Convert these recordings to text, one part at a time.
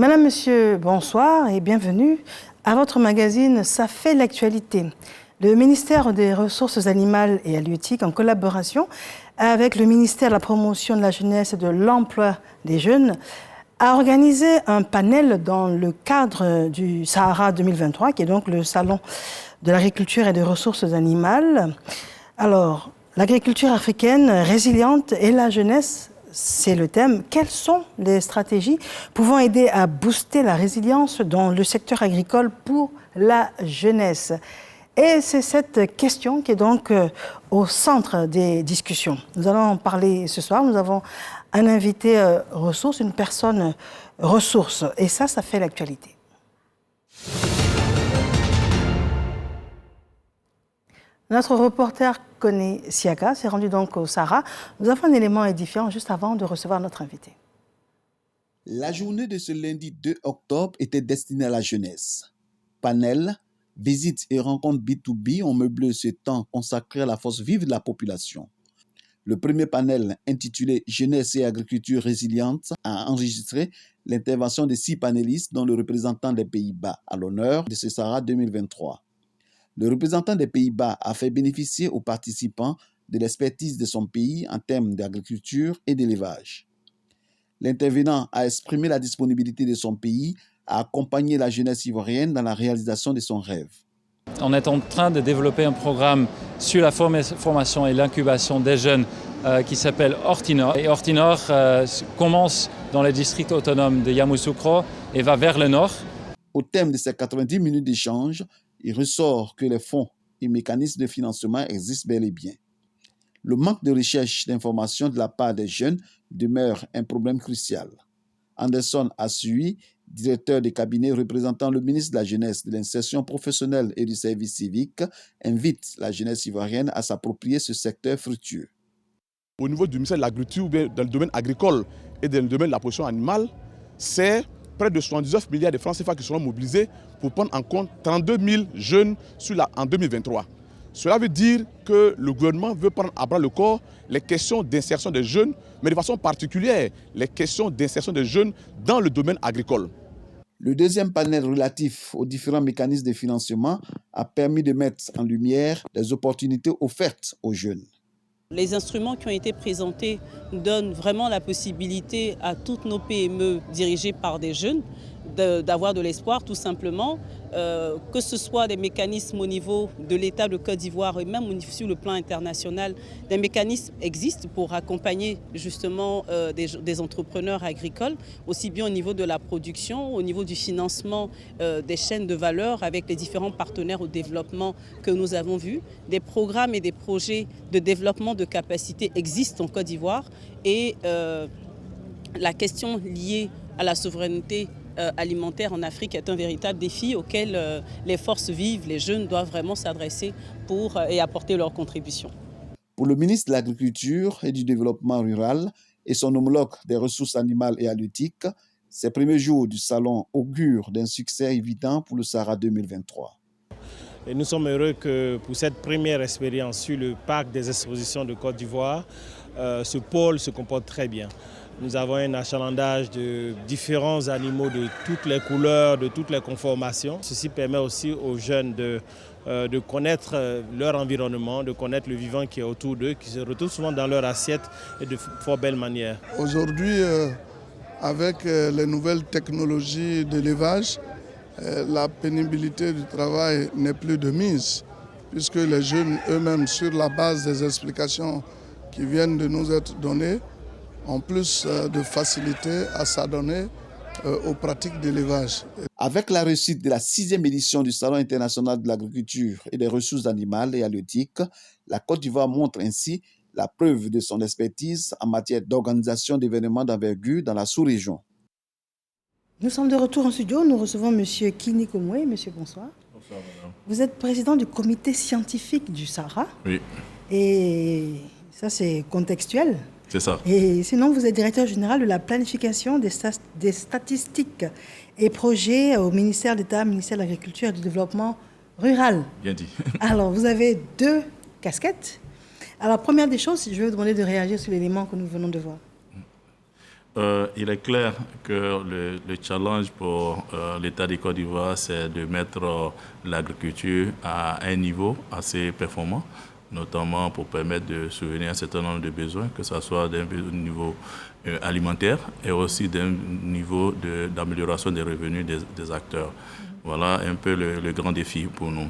Madame, Monsieur, bonsoir et bienvenue à votre magazine Ça fait l'actualité. Le ministère des Ressources animales et halieutiques, en collaboration avec le ministère de la Promotion de la Jeunesse et de l'Emploi des Jeunes, a organisé un panel dans le cadre du Sahara 2023, qui est donc le salon de l'agriculture et des ressources animales. Alors, l'agriculture africaine résiliente et la jeunesse, c'est le thème. Quelles sont les stratégies pouvant aider à booster la résilience dans le secteur agricole pour la jeunesse? Et c'est cette question qui est donc au centre des discussions. Nous allons en parler ce soir. Nous avons un invité ressource, une personne ressource. Et ça fait l'actualité. Notre reporter Koné Siaka s'est rendu donc au Sahara. Nous avons un élément édifiant juste avant de recevoir notre invité. La journée de ce lundi 2 octobre était destinée à la jeunesse. Panel, visites et rencontres B2B ont meublé ce temps consacré à la force vive de la population. Le premier panel, intitulé « Jeunesse et agriculture résiliente », a enregistré l'intervention de 6 panélistes, dont le représentant des Pays-Bas, à l'honneur de ce Sahara 2023. Le représentant des Pays-Bas a fait bénéficier aux participants de l'expertise de son pays en termes d'agriculture et d'élevage. L'intervenant a exprimé la disponibilité de son pays à accompagner la jeunesse ivoirienne dans la réalisation de son rêve. On est en train de développer un programme sur la formation et l'incubation des jeunes qui s'appelle Hortinor. Et Hortinor commence dans le district autonome de Yamoussoukro et va vers le nord. Au terme de ces 90 minutes d'échange, il ressort que les fonds et mécanismes de financement existent bel et bien. Le manque de recherche d'informations de la part des jeunes demeure un problème crucial. Anderson Assui, directeur de cabinet représentant le ministre de la Jeunesse, de l'Insertion professionnelle et du service civique, invite la jeunesse ivoirienne à s'approprier ce secteur fructueux. Au niveau du ministère de l'Agriculture, dans le domaine agricole et dans le domaine de la production animale, c'est près de 79 milliards de francs CFA qui seront mobilisés pour prendre en compte 32 000 jeunes en 2023. Cela veut dire que le gouvernement veut prendre à bras le corps les questions d'insertion des jeunes, mais de façon particulière les questions d'insertion des jeunes dans le domaine agricole. Le deuxième panel relatif aux différents mécanismes de financement a permis de mettre en lumière les opportunités offertes aux jeunes. Les instruments qui ont été présentés donnent vraiment la possibilité à toutes nos PME dirigées par des jeunes d'avoir de l'espoir tout simplement, que ce soit des mécanismes au niveau de l'État de Côte d'Ivoire et même sur le plan international. Des mécanismes existent pour accompagner justement des entrepreneurs agricoles, aussi bien au niveau de la production, au niveau du financement des chaînes de valeur avec les différents partenaires au développement que nous avons vus. Des programmes et des projets de développement de capacités existent en Côte d'Ivoire et la question liée à la souveraineté alimentaire en Afrique est un véritable défi auquel les forces vives, les jeunes doivent vraiment s'adresser et apporter leur contribution. Pour le ministre de l'Agriculture et du Développement rural et son homologue des ressources animales et halieutiques, ces premiers jours du salon augurent d'un succès évident pour le Sahara 2023. Et nous sommes heureux que pour cette première expérience sur le parc des expositions de Côte d'Ivoire, ce pôle se comporte très bien. Nous avons un achalandage de différents animaux de toutes les couleurs, de toutes les conformations. Ceci permet aussi aux jeunes de connaître leur environnement, de connaître le vivant qui est autour d'eux, qui se retrouve souvent dans leur assiette et de fort belle manière. Aujourd'hui, avec les nouvelles technologies d'élevage, la pénibilité du travail n'est plus de mise, puisque les jeunes eux-mêmes, sur la base des explications qui viennent de nous être données, ont plus de facilité à s'adonner aux pratiques d'élevage. Avec la réussite de la 6e édition du Salon international de l'agriculture et des ressources animales et halieutiques, la Côte d'Ivoire montre ainsi la preuve de son expertise en matière d'organisation d'événements d'envergure dans la sous-région. Nous sommes de retour en studio. Nous recevons M. Kini Komwe. Monsieur, bonsoir. Bonsoir, madame. Vous êtes président du comité scientifique du Sahara. Oui. Et ça, c'est contextuel. C'est ça. Et sinon, vous êtes directeur général de la planification des statistiques et projets au ministère d'État, ministère de l'Agriculture et du Développement rural. Bien dit. Alors, vous avez 2 casquettes. Alors, première des choses, je vais vous demander de réagir sur l'élément que nous venons de voir. Il est clair que le challenge pour l'État de Côte d'Ivoire, c'est de mettre l'agriculture à un niveau assez performant, notamment pour permettre de souvenir un certain nombre de besoins, que ce soit d'un niveau alimentaire et aussi d'un niveau d'amélioration des revenus des acteurs. Voilà un peu le grand défi pour nous.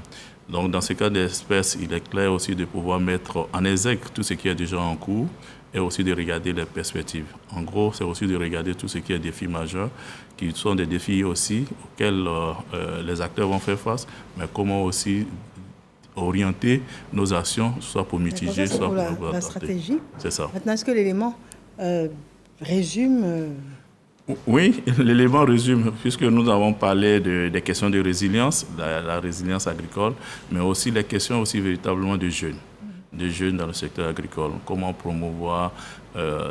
Donc dans ce cas d'espèce, il est clair aussi de pouvoir mettre en exergue tout ce qui est déjà en cours et aussi de regarder les perspectives. En gros, c'est aussi de regarder tout ce qui est défis majeurs, qui sont des défis aussi auxquels les acteurs vont faire face, mais comment aussi orienter nos actions, soit pour mitiger, soit pour la stratégie. C'est ça. Maintenant, est-ce que l'élément résume Oui, l'élément résume, puisque nous avons parlé des questions de résilience, la résilience agricole, mais aussi les questions aussi véritablement de jeunes dans le secteur agricole. Comment promouvoir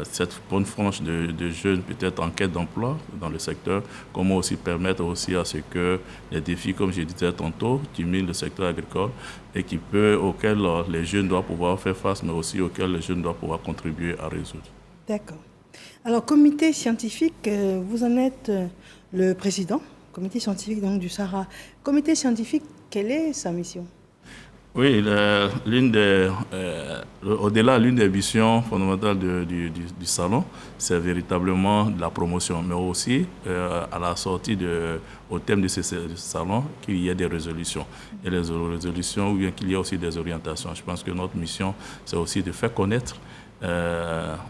cette bonne frange de jeunes peut-être en quête d'emploi dans le secteur, comment aussi permettre aussi à ce que les défis, comme je disais tantôt, qui minent le secteur agricole et auxquels les jeunes doivent pouvoir faire face, mais aussi auxquels les jeunes doivent pouvoir contribuer à résoudre. D'accord. Alors, comité scientifique, vous en êtes le président, comité scientifique donc, du Sahara. Comité scientifique, quelle est sa mission ? Oui, au-delà, l'une des missions fondamentales du salon, c'est véritablement la promotion, mais aussi à la sortie au thème de ce salon, qu'il y ait des résolutions. Et les résolutions, ou bien qu'il y ait aussi des orientations. Je pense que notre mission, c'est aussi de faire connaître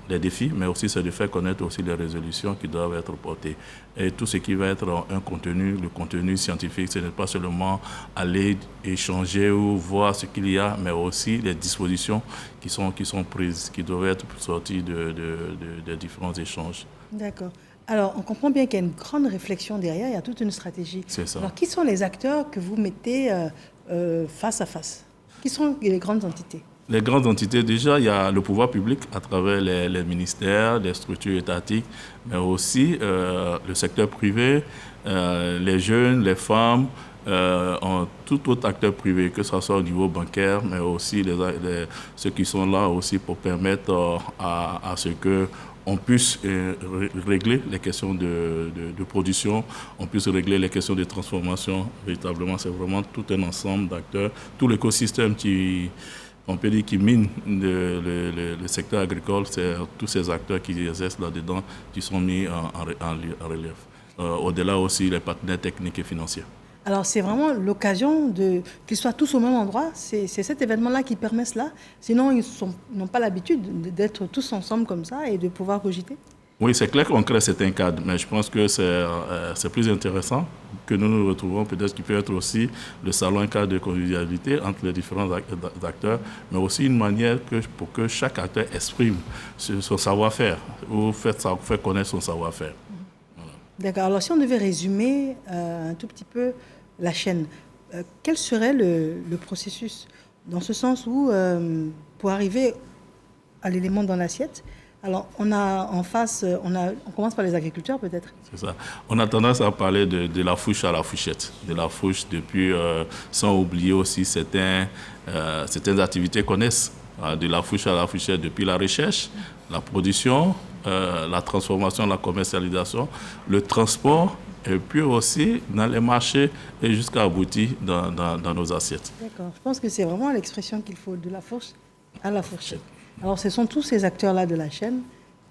les défis, mais aussi c'est de faire connaître aussi les résolutions qui doivent être portées. Et tout ce qui va être un contenu, le contenu scientifique, ce n'est pas seulement aller échanger ou voir ce qu'il y a, mais aussi les dispositions qui sont prises, qui doivent être sorties des différents échanges. D'accord. Alors, on comprend bien qu'il y a une grande réflexion derrière, il y a toute une stratégie. C'est ça. Alors, qui sont les acteurs que vous mettez face à face ? Qui sont les grandes entités ? Les grandes entités, déjà, il y a le pouvoir public à travers les ministères, les structures étatiques, mais aussi le secteur privé, les jeunes, les femmes, tout autre acteur privé, que ce soit au niveau bancaire, mais aussi ceux qui sont là aussi pour permettre à ce que on puisse régler les questions de production, on puisse régler les questions de transformation. Véritablement, c'est vraiment tout un ensemble d'acteurs, tout l'écosystème on peut dire qui mine le secteur agricole, c'est tous ces acteurs qui exercent là-dedans, qui sont mis en relief. Au-delà aussi, les partenaires techniques et financiers. Alors, c'est vraiment l'occasion qu'ils soient tous au même endroit. C'est cet événement-là qui permet cela. Sinon, ils n'ont pas l'habitude d'être tous ensemble comme ça et de pouvoir cogiter. Oui, c'est clair qu'on crée certains cadres, mais je pense que c'est plus intéressant que nous nous retrouvons. Peut-être qu'il peut être aussi le salon un cadre de convivialité entre les différents acteurs, mais aussi une manière pour que chaque acteur exprime son savoir-faire ou faire connaître son savoir-faire. Voilà. D'accord. Alors, si on devait résumer un tout petit peu la chaîne, quel serait le processus ? Dans ce sens où, pour arriver à l'élément dans l'assiette, alors, on a en face, on commence par les agriculteurs peut-être. C'est ça. On a tendance à parler de la fourche à la fourchette. De la fourche depuis, sans oublier aussi certaines activités qu'on connaissent. De la fourche à la fourchette depuis la recherche, la production, la transformation, la commercialisation, le transport, et puis aussi dans les marchés et jusqu'à aboutir dans nos assiettes. D'accord. Je pense que c'est vraiment l'expression qu'il faut, de la fourche à la fourchette. Alors, ce sont tous ces acteurs-là de la chaîne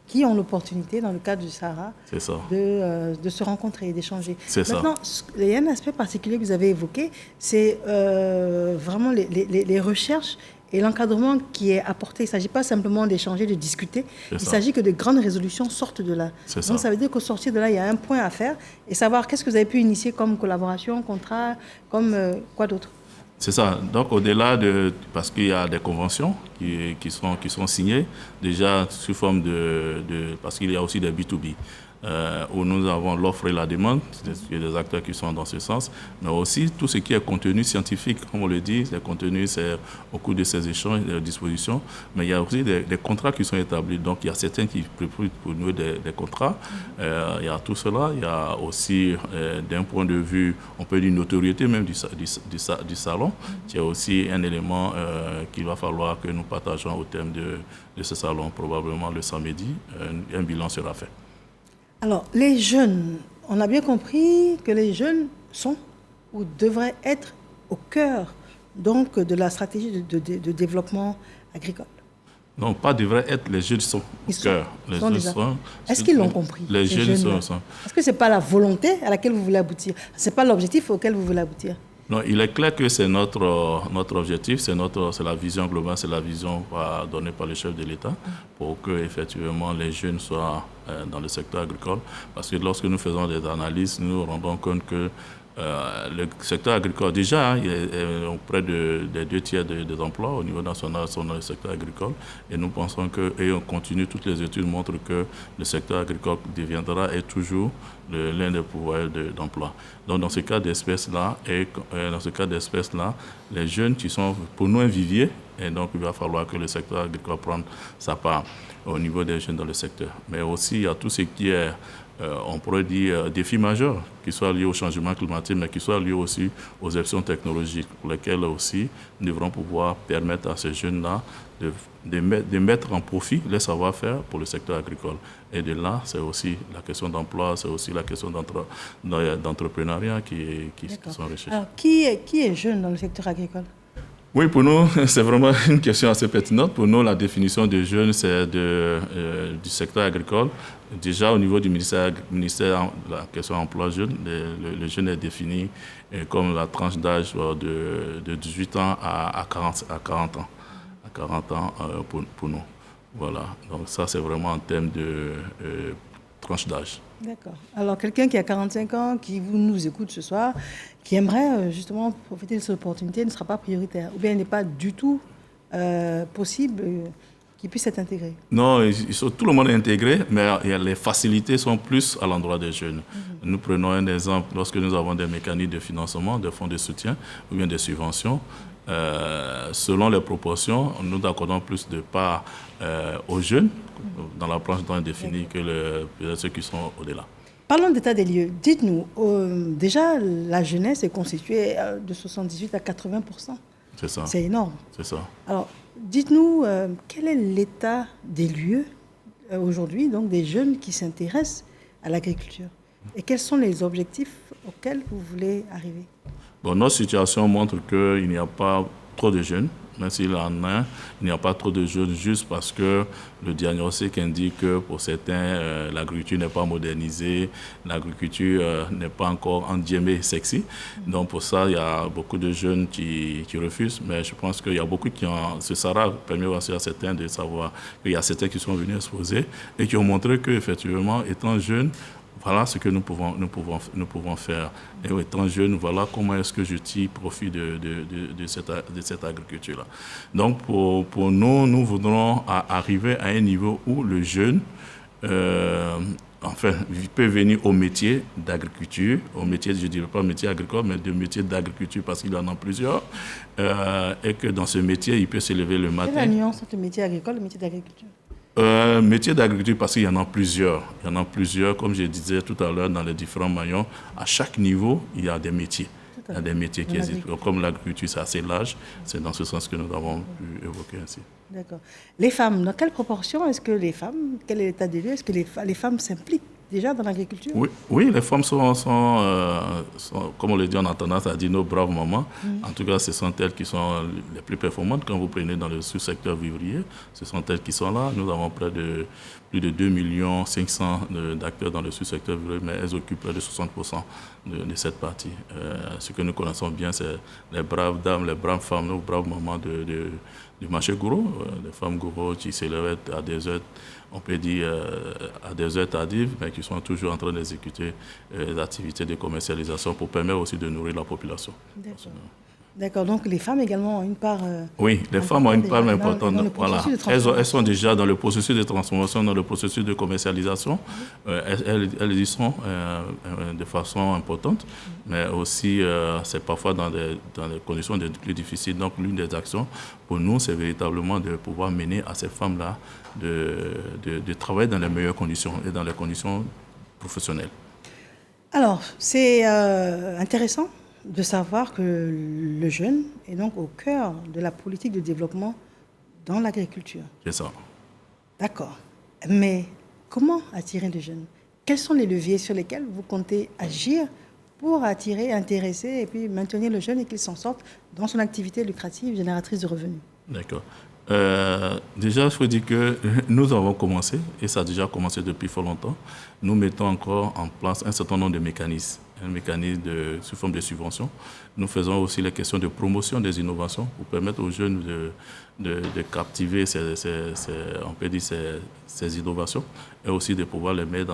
qui ont l'opportunité, dans le cadre du Sahara, de se rencontrer et d'échanger. Maintenant, il y a un aspect particulier que vous avez évoqué, c'est vraiment les recherches et l'encadrement qui est apporté. Il ne s'agit pas simplement d'échanger, de discuter. Il s'agit que de grandes résolutions sortent de là. Donc, ça veut dire qu'au sortir de là, il y a un point à faire et savoir qu'est-ce que vous avez pu initier comme collaboration, contrat, comme quoi d'autre. C'est ça. Donc, au-delà parce qu'il y a des conventions qui sont signées, déjà sous forme parce qu'il y a aussi des B2B, où nous avons l'offre et la demande, il y a des acteurs qui sont dans ce sens, mais aussi tout ce qui est contenu scientifique, comme on le dit, les contenus, c'est au cours de ces échanges, des dispositions, mais il y a aussi des contrats qui sont établis. Donc, il y a certains qui préparent pour nous des contrats. Il y a tout cela. Il y a aussi, d'un point de vue, on peut dire, une notoriété même du salon. Il y a aussi un élément qu'il va falloir que nous partageons au thème de ce salon, probablement le samedi. Un bilan sera fait. Alors, les jeunes, on a bien compris que les jeunes sont ou devraient être au cœur donc, de la stratégie de développement agricole. Non, pas devrait être, les jeunes sont au cœur. Les jeunes sont, est-ce qu'ils l'ont compris? Les jeunes sont. Est-ce que ce n'est pas la volonté à laquelle vous voulez aboutir? Ce n'est pas l'objectif auquel vous voulez aboutir? Non, il est clair que c'est notre objectif, c'est la vision globale, c'est la vision donnée par le chef de l'État pour que effectivement les jeunes soient dans le secteur agricole. Parce que lorsque nous faisons des analyses, nous nous rendons compte que le secteur agricole, déjà, il est près des 2 tiers des emplois au niveau national sont dans le secteur agricole. Et nous pensons que, et on continue, toutes les études montrent que le secteur agricole deviendra et toujours l'un des pourvoyeurs d'emploi. Donc, dans ce cas d'espèce-là, les jeunes qui sont pour nous un vivier, et donc il va falloir que le secteur agricole prenne sa part au niveau des jeunes dans le secteur. Mais aussi, il y a tout ce qui est on pourrait dire défis majeurs qui soient liés au changement climatique, mais qui soient liés aussi aux options technologiques, pour lesquelles aussi nous devrons pouvoir permettre à ces jeunes-là de mettre en profit les savoir-faire pour le secteur agricole. Et de là, c'est aussi la question d'emploi, c'est aussi la question d'entrepreneuriat qui sont recherchées. Alors, qui est jeune dans le secteur agricole? Oui, pour nous, c'est vraiment une question assez pertinente. Pour nous, la définition de jeunes, c'est du secteur agricole. Déjà, au niveau du ministère la question emploi jeune, le jeune est défini comme la tranche d'âge de 18 ans à 40 ans. À 40 ans pour nous. Voilà. Donc ça, c'est vraiment en termes de tranche d'âge. D'accord. Alors, quelqu'un qui a 45 ans, qui nous écoute ce soir, qui aimerait justement profiter de cette opportunité, ne sera pas prioritaire, ou bien il n'est pas du tout possible qu'il puisse être intégré. Non, tout le monde est intégré, mais les facilités sont plus à l'endroit des jeunes. Nous prenons un exemple, lorsque nous avons des mécanismes de financement, des fonds de soutien ou bien des subventions, selon les proportions, nous accordons plus de part aux jeunes dans la planche temps définie que ceux qui sont au-delà. Parlons d'état des lieux. Dites-nous, déjà, la jeunesse est constituée de 78 à 80%. C'est ça. C'est énorme. C'est ça. Alors, dites-nous, quel est l'état des lieux aujourd'hui, donc des jeunes qui s'intéressent à l'agriculture? Et quels sont les objectifs auxquels vous voulez arriver? Bon, notre situation montre qu'il n'y a pas trop de jeunes. Même s'il en a, il n'y a pas trop de jeunes juste parce que le diagnostic indique que pour certains, l'agriculture n'est pas modernisée, l'agriculture n'est pas encore en guillemets sexy. Donc pour ça, il y a beaucoup de jeunes qui refusent, mais je pense qu'il y a beaucoup qui ont... Ce SARA permet aussi à certains de savoir qu'il y a certains qui sont venus exposer et qui ont montré qu'effectivement, étant jeunes, voilà ce que nous pouvons faire. Et étant jeune, voilà comment est-ce que je tire profit de cette agriculture-là. Donc, pour nous, nous voudrons arriver à un niveau où le jeune, peut venir au métier d'agriculture, au métier, je ne dirais pas métier agricole, mais de métier d'agriculture parce qu'il y en a plusieurs, et que dans ce métier, il peut se lever le matin. Quelle est la nuance entre le métier agricole et le métier d'agriculture? Métier d'agriculture, parce qu'il y en a plusieurs. Il y en a plusieurs, comme je disais tout à l'heure, dans les différents maillons. À chaque niveau, il y a des métiers. Il y a des métiers qui existent. Comme l'agriculture, c'est assez large. C'est dans ce sens que nous avons pu évoquer ainsi. D'accord. Les femmes, dans quelle proportion est-ce que les femmes, quel est l'état des lieux, est-ce que les femmes s'impliquent déjà dans l'agriculture? Oui, les femmes sont, comme on le dit, on a tendance à dire nos braves mamans. En tout cas, ce sont elles qui sont les plus performantes. Quand vous prenez dans le sous-secteur vivrier, ce sont elles qui sont là. Nous avons plus de 2 500 000 d'acteurs dans le sous-secteur vivrier, mais elles occupent près de 60% de cette partie. Ce que nous connaissons bien, c'est les braves dames, les braves femmes, nos braves mamans du marché gourou, les femmes gourou qui s'élèvent à des heures, on peut dire à des heures tardives, mais qui sont toujours en train d'exécuter les activités de commercialisation pour permettre aussi de nourrir la population. D'accord, donc les femmes également ont une part... oui, les femmes ont une part importante. Voilà. Elles sont déjà dans le processus de transformation, dans le processus de commercialisation. Elles y sont de façon importante, mais aussi c'est parfois dans des conditions plus difficiles. Donc l'une des actions pour nous, c'est véritablement de pouvoir mener à ces femmes-là de travailler dans les meilleures conditions et dans les conditions professionnelles. Alors, c'est intéressant de savoir que le jeune est donc au cœur de la politique de développement dans l'agriculture. C'est ça. D'accord. Mais comment attirer les jeunes? quels sont les leviers sur lesquels vous comptez agir pour attirer, intéresser et puis maintenir le jeune et qu'il s'en sorte dans son activité lucrative génératrice de revenus? D'accord. Déjà, il faut dire que nous avons commencé, et ça a déjà commencé depuis fort longtemps. Nous mettons encore en place un certain nombre de mécanismes. Un mécanisme sous forme de subvention. Nous faisons aussi les questions de promotion des innovations pour permettre aux jeunes de captiver on peut dire ces innovations et aussi de pouvoir les mettre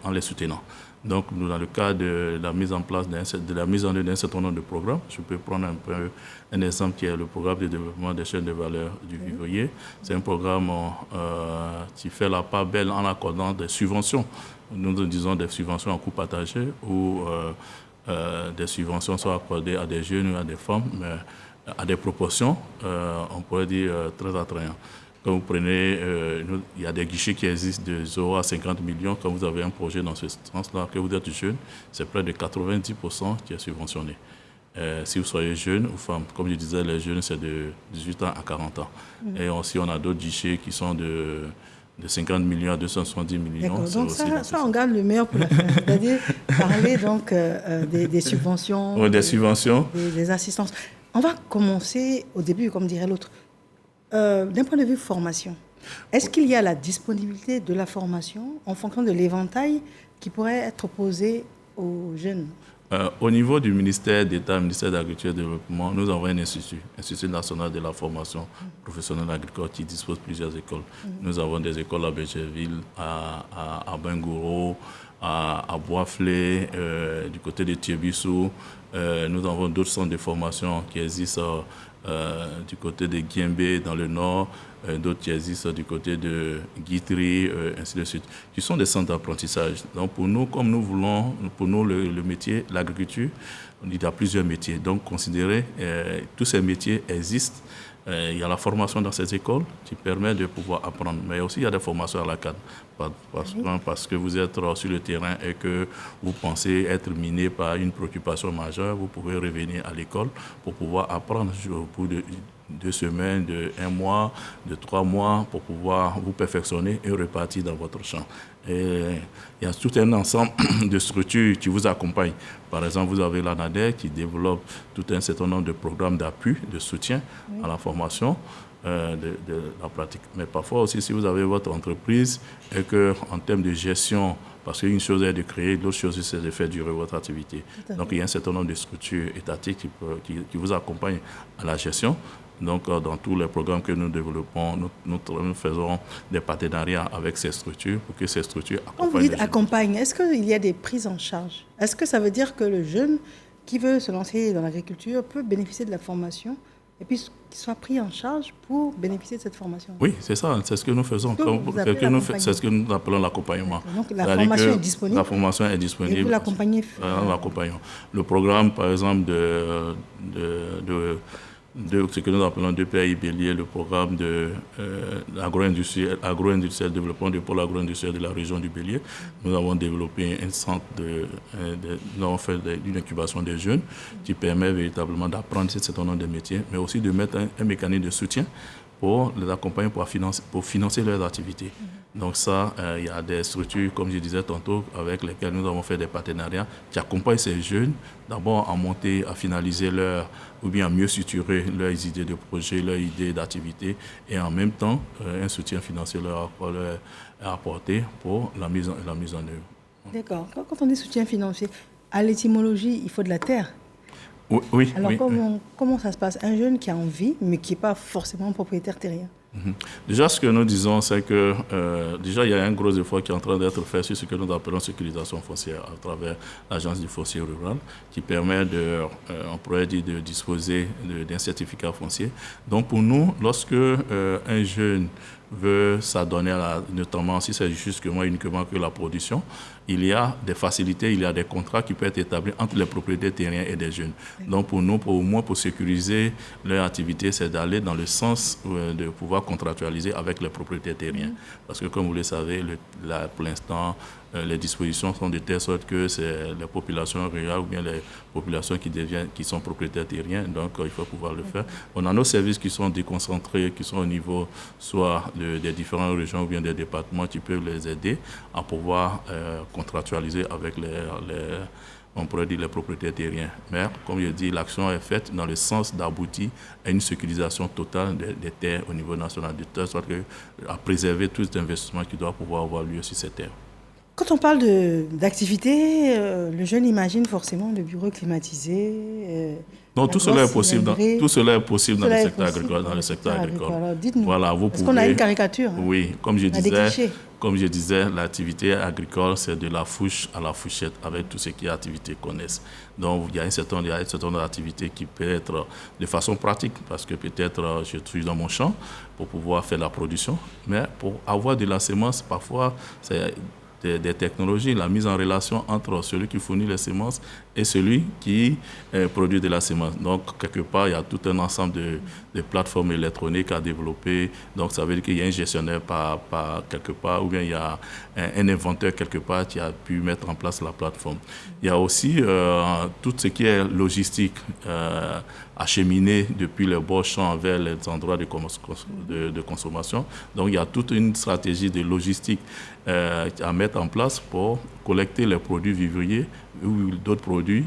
en les soutenant. Donc, nous, dans le cadre de la mise en place de la mise en œuvre d'un certain nombre de programmes, je peux prendre un exemple qui est le programme de développement des chaînes de valeur du vivrier. C'est un programme qui fait la part belle en accordant des subventions. Nous disons des subventions en coût partagé où des subventions sont accordées à des jeunes ou à des femmes, mais à des proportions, on pourrait dire, très attrayantes. Quand vous prenez, il y a des guichets qui existent de 0 à 50 millions. Quand vous avez un projet dans ce sens-là, que vous êtes jeune, c'est près de 90% qui est subventionné. Si vous soyez jeune ou femme, comme je disais, les jeunes, c'est de 18 ans à 40 ans. Et aussi, on a d'autres guichets qui sont de 50 millions à 270 millions. D'accord, donc ça, on garde le meilleur pour la fin. C'est-à-dire parler donc des subventions, des subventions, des assistances. On va commencer au début, comme dirait l'autre. D'un point de vue formation, est-ce qu'il y a la disponibilité de la formation en fonction de l'éventail qui pourrait être posé aux jeunes? Au niveau du ministère d'État, ministère de l'Agriculture et du Développement, nous avons un institut national de la formation professionnelle agricole qui dispose de plusieurs écoles. Nous avons des écoles à Bécherville, à Bengouro, à Boisflé, du côté de Thiébissou. Nous avons d'autres centres de formation qui existent du côté de Guimbé dans le nord, d'autres qui existent du côté de Guitry, ainsi de suite, qui sont des centres d'apprentissage. Donc pour nous, comme nous voulons, pour nous le métier, l'agriculture, il y a plusieurs métiers. Donc considérer tous ces métiers existent. Il y a la formation dans ces écoles qui permet de pouvoir apprendre. Mais aussi, il y a des formations à la cadre. Parce que vous êtes sur le terrain et que vous pensez être miné par une préoccupation majeure, vous pouvez revenir à l'école pour pouvoir apprendre au bout de 2 semaines, de 1 mois, de 3 mois, pour pouvoir vous perfectionner et repartir dans votre champ. Et il y a tout un ensemble de structures qui vous accompagnent. Par exemple, vous avez l'ANADER qui développe tout un certain nombre de programmes d'appui, de soutien à la formation de la pratique. Mais parfois aussi, si vous avez votre entreprise et qu'en termes de gestion, parce qu'une chose est de créer, l'autre chose c'est de faire durer votre activité. Donc il y a un certain nombre de structures étatiques qui vous accompagnent à la gestion. Donc, dans tous les programmes que nous développons, nous faisons des partenariats avec ces structures pour que ces structures accompagnent. Quand vous dites accompagne, est-ce qu'il y a des prises en charge? Est-ce que ça veut dire que le jeune qui veut se lancer dans l'agriculture peut bénéficier de la formation et puis qu'il soit pris en charge pour bénéficier de cette formation? Oui, c'est ça, c'est ce que nous faisons. C'est ce que nous appelons l'accompagnement. Donc la formation est disponible. La formation est disponible. Et vous l'accompagnez? L'accompagnons. Le programme, par exemple, de ce que nous appelons DPAI Bélier, le programme de agro-industriel, développement du pôle agro-industriel de la région du Bélier. Nous avons développé un centre nous avons fait une incubation des jeunes qui permet véritablement d'apprendre un certain nombre de métiers, mais aussi de mettre un mécanisme de soutien pour les accompagner pour financer leurs activités. Donc ça, il y a des structures, comme je disais tantôt, avec lesquelles nous avons fait des partenariats qui accompagnent ces jeunes, d'abord à monter, à finaliser ou bien à mieux structurer leurs idées de projet, leurs idées d'activité, et en même temps, un soutien financier leur apporter pour la mise en œuvre. D'accord. Quand on dit soutien financier, à l'étymologie, il faut de la terre. Oui. Alors comment ça se passe? Un jeune qui a envie, mais qui n'est pas forcément propriétaire terrien. Déjà, ce que nous disons, c'est que déjà, il y a un gros effort qui est en train d'être fait sur ce que nous appelons sécurisation foncière à travers l'Agence du foncier rural, qui permet on pourrait dire, de disposer d'un certificat foncier. Donc, pour nous, lorsque un jeune veut s'adonner notamment si c'est uniquement que la production, il y a des facilités, il y a des contrats qui peuvent être établis entre les propriétaires terriens et des jeunes. Donc pour nous, au moins pour sécuriser leur activité, c'est d'aller dans le sens de pouvoir contractualiser avec les propriétaires terriens. Parce que comme vous le savez, pour l'instant, les dispositions sont de telle sorte que c'est les populations rurales ou bien les populations qui sont propriétaires terriens, donc il faut pouvoir le faire. On a nos services qui sont déconcentrés, qui sont au niveau soit des différentes régions ou bien des départements qui peuvent les aider à pouvoir contractualiser avec on pourrait dire les propriétaires terriens. Mais comme je dis, l'action est faite dans le sens d'aboutir à une sécurisation totale des terres au niveau national, de telle sorte à préserver tous les investissements qui doivent pouvoir avoir lieu sur ces terres. Quand on parle d'activité, le jeune imagine forcément le bureau climatisé. Donc tout cela est possible dans le secteur agricole. Dans le secteur agricole. Alors dites-nous, voilà, parce qu'on a une caricature. Hein. Oui, comme je disais, l'activité agricole, c'est de la fourche à la fourchette avec tout ce qui est activité connexes. Donc il y a un certain nombre d'activités qui peut être de façon pratique, parce que peut-être je suis dans mon champ pour pouvoir faire la production, mais pour avoir de la semence, parfois c'est des technologies, la mise en relation entre celui qui fournit les semences et celui qui produit de la semence. Donc, quelque part, il y a tout un ensemble de plateformes électroniques à développer. Donc, ça veut dire qu'il y a un gestionnaire par quelque part, ou bien il y a un inventeur quelque part qui a pu mettre en place la plateforme. Il y a aussi tout ce qui est logistique, acheminé depuis les bords champs vers les endroits de consommation. Donc, il y a toute une stratégie de logistique à mettre en place pour collecter les produits vivriers ou d'autres produits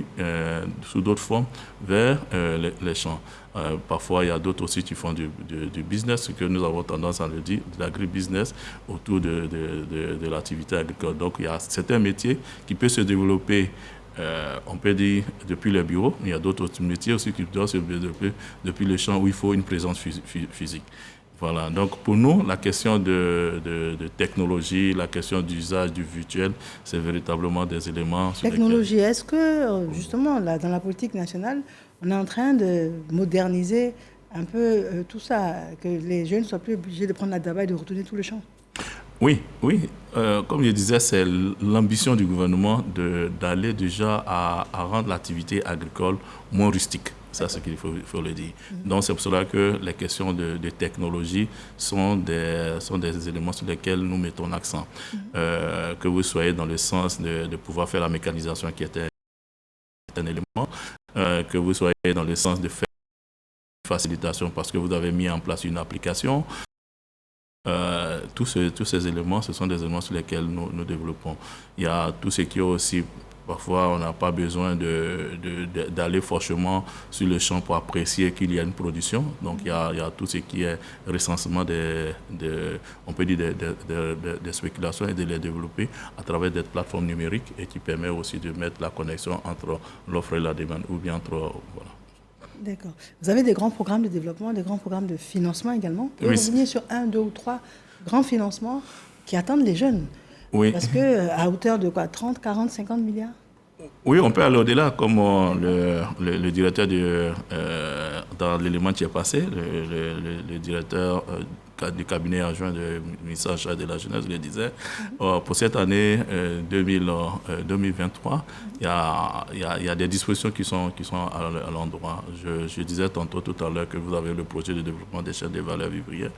sous d'autres formes vers les champs. Parfois, il y a d'autres aussi qui font du business, ce que nous avons tendance à le dire, de l'agribusiness autour de l'activité agricole. Donc, il y a certains métiers qui peuvent se développer, on peut dire, depuis les bureaux. Il y a d'autres métiers aussi qui doivent se développer depuis les champs où il faut une présence physique. Voilà, donc pour nous, la question de technologie, la question d'usage du virtuel, c'est véritablement des éléments sur technologie, est-ce que, justement, là, dans la politique nationale, on est en train de moderniser un peu tout ça, que les jeunes ne soient plus obligés de prendre la daba et de retourner tout le champ? Oui. Comme je disais, c'est l'ambition du gouvernement d'aller déjà à rendre l'activité agricole moins rustique. Ça, c'est ce qu'il faut le dire. Donc, c'est pour cela que les questions de technologie sont des éléments sur lesquels nous mettons l'accent. Que vous soyez dans le sens de pouvoir faire la mécanisation qui est un élément, que vous soyez dans le sens de faire une facilitation parce que vous avez mis en place une application. Tous ces éléments, ce sont des éléments sur lesquels nous développons. Il y a tout ce qui est aussi... Parfois, on n'a pas besoin d'aller forcément sur le champ pour apprécier qu'il y a une production. Donc, il y a tout ce qui est recensement on peut dire des spéculations et de les développer à travers des plateformes numériques et qui permet aussi de mettre la connexion entre l'offre et la demande ou bien entre... Voilà. D'accord. Vous avez des grands programmes de développement, des grands programmes de financement également. Vous pouvez revenir sur 1, 2 ou 3 grands financements qui attendent les jeunes. Oui. Parce qu'à hauteur de quoi, 30, 40, 50 milliards? Oui, on peut aller au-delà, comme le directeur dans l'élément qui est passé, le directeur du cabinet adjoint du ministère de la Jeunesse le disait. Pour cette année 2023, il y a des dispositions qui sont à l'endroit. Je disais tantôt tout à l'heure que vous avez le projet de développement des chaînes de valeur vivrière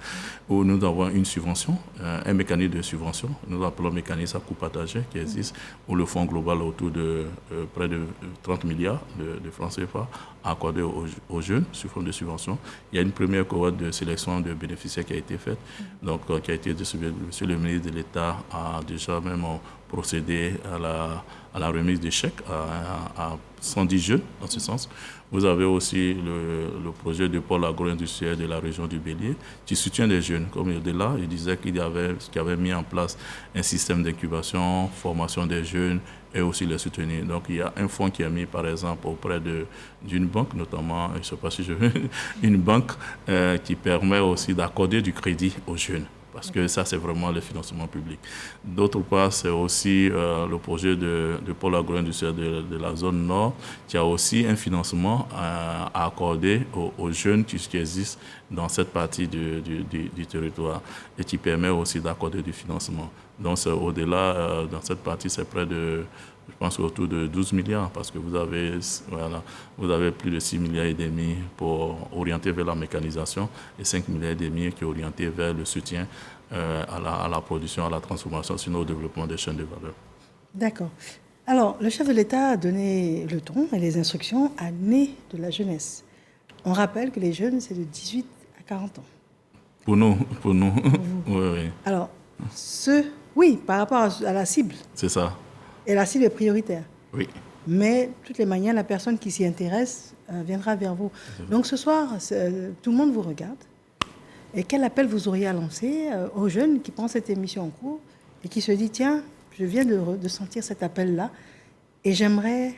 où nous avons une subvention, un mécanisme de subvention, nous appelons mécanisme à coût partagé qui existe, où le fonds global autour de près de 30 milliards de francs CFA accordés aux jeunes sous forme de subvention. Il y a une première cohorte de sélection de bénéficiaires qui a été faite, donc qui a été distribuée. Monsieur le ministre de l'État a déjà même procédé à la remise des chèques à 110 jeunes, dans ce sens. Vous avez aussi le projet de pôle agro-industriel de la région du Bélier, qui soutient les jeunes. Comme il est là, il disait qu'il avait mis en place un système d'incubation, formation des jeunes, et aussi les soutenir. Donc il y a un fonds qui est mis, par exemple, auprès d'une banque, notamment, je ne sais pas si je veux, une banque qui permet aussi d'accorder du crédit aux jeunes. Parce que ça, c'est vraiment le financement public. D'autre part, c'est aussi le projet de pôle agro-industriel de la zone nord, qui a aussi un financement à accorder aux jeunes qui existent dans cette partie du territoire et qui permet aussi d'accorder du financement. Donc, au-delà, dans cette partie, c'est près de, je pense, autour de 12 milliards, parce que vous avez plus de 6 milliards et demi pour orienter vers la mécanisation et 5 milliards et demi qui est orienté vers le soutien à la production, à la transformation, sinon au développement des chaînes de valeur. D'accord. Alors, le chef de l'État a donné le ton et les instructions à l'année de la jeunesse. On rappelle que les jeunes, c'est de 18 à 40 ans. Pour nous. Oui. Alors, oui, par rapport à la cible. C'est ça. Et la cible est prioritaire. Oui. Mais, de toutes les manières, la personne qui s'y intéresse viendra vers vous. Donc, ce soir, tout le monde vous regarde. Et quel appel vous auriez à lancer aux jeunes qui pensent cette émission en cours et qui se disent, tiens, je viens de sentir cet appel-là et j'aimerais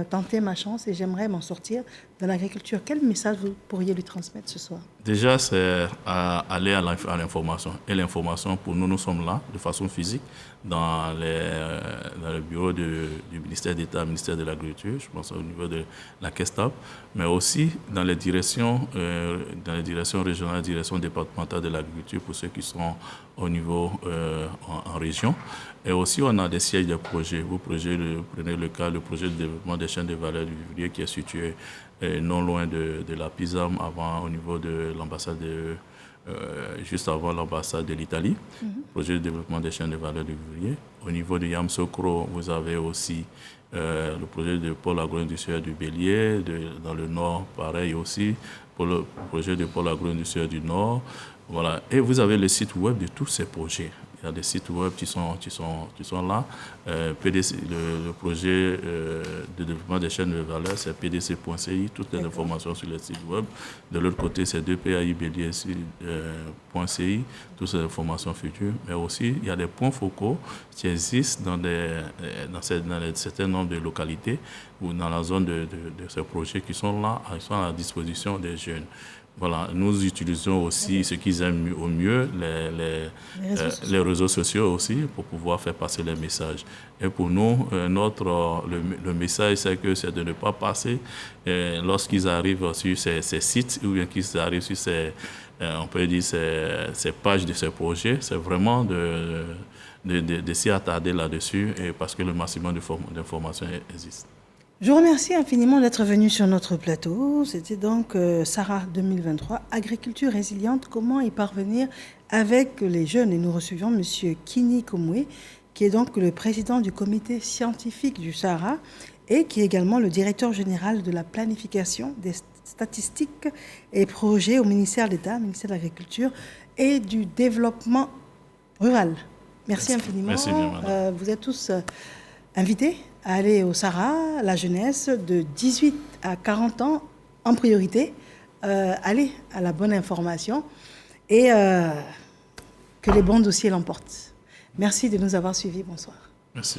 tenter ma chance et j'aimerais m'en sortir dans l'agriculture. Quel message vous pourriez lui transmettre ce soir? Déjà, c'est aller à l'information. Et l'information, pour nous, nous sommes là de façon physique dans le bureau du ministère d'État, ministère de l'Agriculture, je pense au niveau de la CAESTAB, mais aussi dans les directions régionales, directions départementales de l'agriculture pour ceux qui sont au niveau en région. Et aussi, on a des sièges de projets. Vous prenez le cas, le projet de développement des chaînes de valeur du vivrier qui est situé non loin de la PISAM, au niveau de l'ambassade juste avant l'ambassade de l'Italie, projet de développement des chaînes de valeur du vivrier. Au niveau de Yamoussoukro, vous avez aussi le projet de pôle agro-industriel du Bélier, dans le nord, pareil aussi, pour le projet de pôle agro-industriel du Nord. Voilà. Et vous avez le site web de tous ces projets. Il y a des sites web qui sont là. Le projet de développement des chaînes de valeur, c'est pdc.ci, toutes les informations sur le site web. De l'autre côté, c'est 2paibelier.ci, toutes ces informations futures. Mais aussi, il y a des points focaux qui existent dans certains nombres de localités ou dans la zone de ces projets qui sont là, ils sont à la disposition des jeunes. Voilà, nous utilisons aussi ce qu'ils aiment au mieux, les réseaux sociaux aussi, pour pouvoir faire passer les messages. Et pour nous, le message, c'est de ne pas passer lorsqu'ils arrivent sur ces sites ou bien qu'ils arrivent sur ces pages de ces projets. C'est vraiment de s'y attarder là-dessus parce que le maximum d'informations existe. Je vous remercie infiniment d'être venu sur notre plateau. C'était donc Sarah 2023, Agriculture résiliente, comment y parvenir avec les jeunes. Et nous recevions M. Kini Komwe, qui est donc le président du comité scientifique du Sahara et qui est également le directeur général de la planification des statistiques et projets au ministère d'État, ministère de l'Agriculture et du Développement rural. Merci infiniment. Merci bien, madame. Vous êtes tous invités à aller au Sahara, la jeunesse de 18 à 40 ans en priorité, aller à la bonne information et que les bons dossiers l'emportent. Merci de nous avoir suivis. Bonsoir. Merci.